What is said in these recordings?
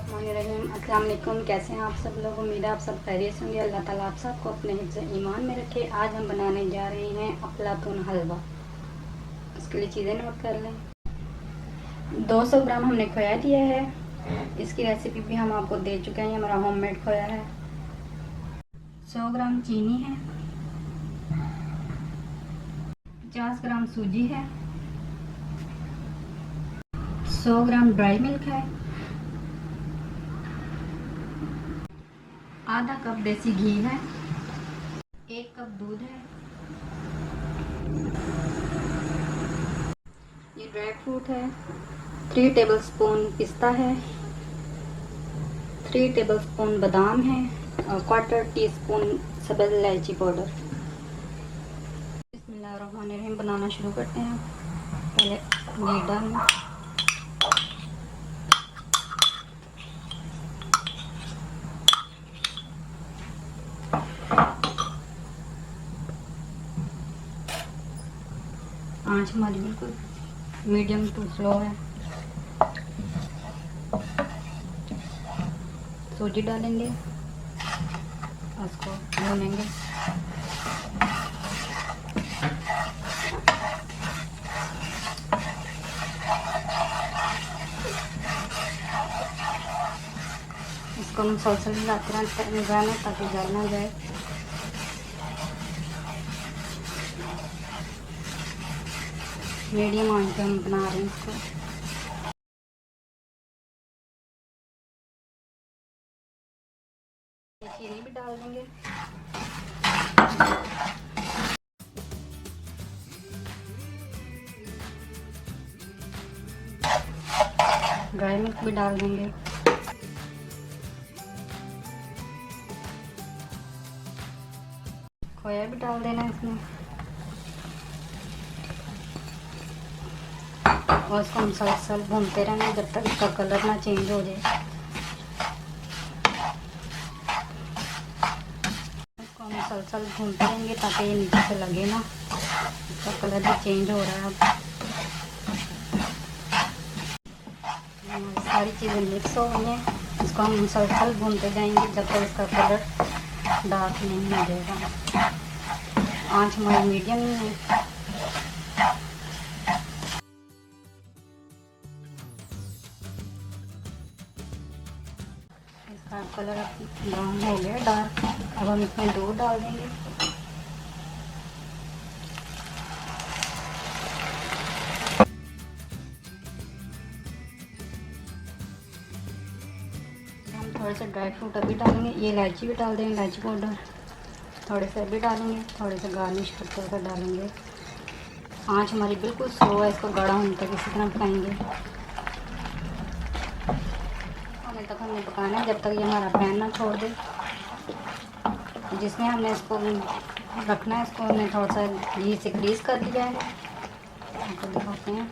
अस्सलाम वालेकुम। कैसे हैं आप सब लोग? उम्मीद है आप सब खैरियत से होंगे। अल्लाह ताला आप सबको अपने हिफ्ज़ ईमान में रखे। आज हम बनाने जा रहे हैं अफलातून हलवा। उसके लिए चीज़ें नोट कर लें। 200 ग्राम हमने खोया लिया है। इसकी रेसिपी भी हम आपको दे चुके हैं। ये हमारा होममेड खोया है। 100 ग्राम चीनी है, 50 ग्राम सूजी है, 100 ग्राम ड्राई मिल्क है, आधा कप देसी घी है, 1 कप दूध है। ये ड्राई फ्रूट है। 3 टेबलस्पून पिस्ता है, 3 टेबलस्पून बादाम है और 1/4 टीस्पून सब्ज़ इलायची पाउडर। बिस्मिल्लाहिर्रहमानिर्रहीम। बनाना शुरू करते हैं। पहले घी डालना, आंच हमारी बिल्कुल मीडियम टू स्लो है। सूजी डालेंगे, उसको भूनेंगे। इसको मुसलसल मिलाते रहना ताकि जल ना जाए। मीडियम आंच पे हम बना रहे हैं इसको। चीनी भी डाल देंगे। ड्राई मिल्क भी डाल देंगे। खोया भी डाल देना है इसमें और इसको मुसलसल भूनते रहना जब तक इसका कलर ना चेंज हो जाए। इसको मुसलसल भूनते रहेंगे ताकि ये नीचे से लगे ना। इसका कलर भी चेंज हो रहा है अब। सारी चीज़ें मिक्स हो गई हैं। इसको हम मुसलसल भूनते जाएंगे जब तक इसका कलर डार्क नहीं हो जाएगा। आंच हमारी मीडियम है। इसका कलर ब्राउन हो गया डार्क। अब हम इसमें दूध डाल देंगे। हम थोड़े से ड्राई फ्रूट अभी डालेंगे। ये इलायची भी डाल देंगे, इलायची पाउडर थोड़े से अभी डालेंगे, थोड़े से गार्निश करते हुए डालेंगे। आंच हमारी बिल्कुल स्लो है। इसको गाढ़ा होने तक इसी तरह पकाएंगे। होने तक हमने पकाना है जब तक ये हमारा पैन ना छोड़ दे। जिसमें हमने इसको रखना है, इसको हमने थोड़ा सा घी से ग्रीस कर दिया है। आपको दिखाते हैं।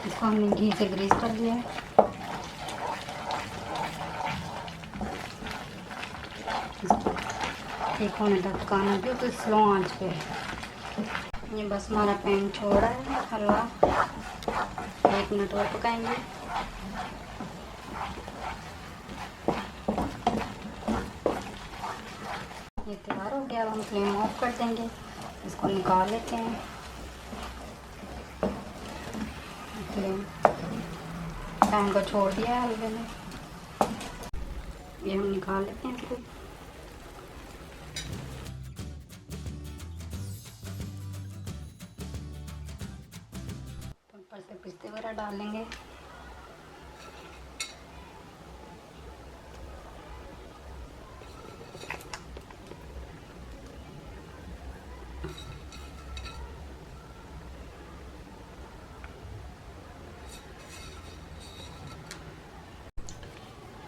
इसको हमने घी से ग्रीस कर दिया है। ठीक होने तक पकाना बिल्कुल स्लो आंच पे। ये बस हमारा पैन छोड़ा है हलवा। 1 मिनट और पकाएंगे। ये तैयार हो गया। अब हम फ्लेम ऑफ कर देंगे। इसको निकाल लेते हैं। फ्लेम पैन को छोड़ दिया है हलवे ने। ये हम निकाल लेते हैं इसको। ऊपर से पिस्ते वगैरह डाल लेंगे।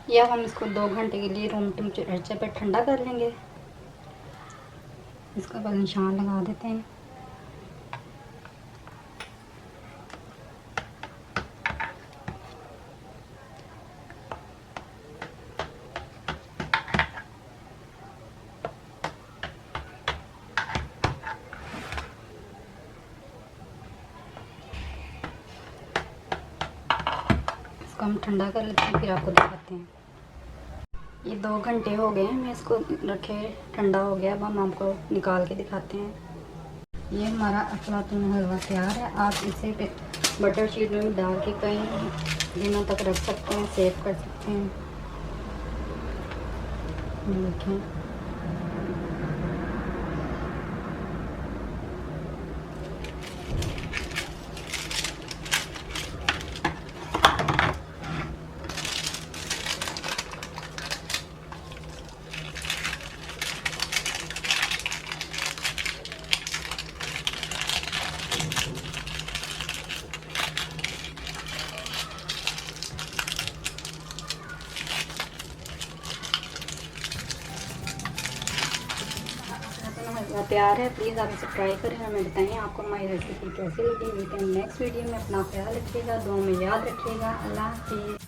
या हम इसको 2 घंटे के लिए रूम टेम्परेचर पर ठंडा कर लेंगे। इसका बस निशान लगा देते हैं। इसको हम ठंडा कर लेते हैं, फिर आपको दिखाते हैं। ये 2 घंटे हो गए हैं मैं इसको रखे, ठंडा हो गया। अब हम आपको निकाल के दिखाते हैं। ये हमारा अफलातून हलवा तैयार है। आप इसे बटर शीट में डाल के कई दिनों तक रख सकते हैं, सेव कर सकते हैं। देखें, तैयार है। प्लीज़ आप इसे ट्राई करें और हमें बताएं आपको हमारी रेसिपी कैसी लगी। मिलते हैं नेक्स्ट वीडियो में। अपना ख्याल रखिएगा, दुआ में याद रखिएगा। अल्लाह हाफिज़।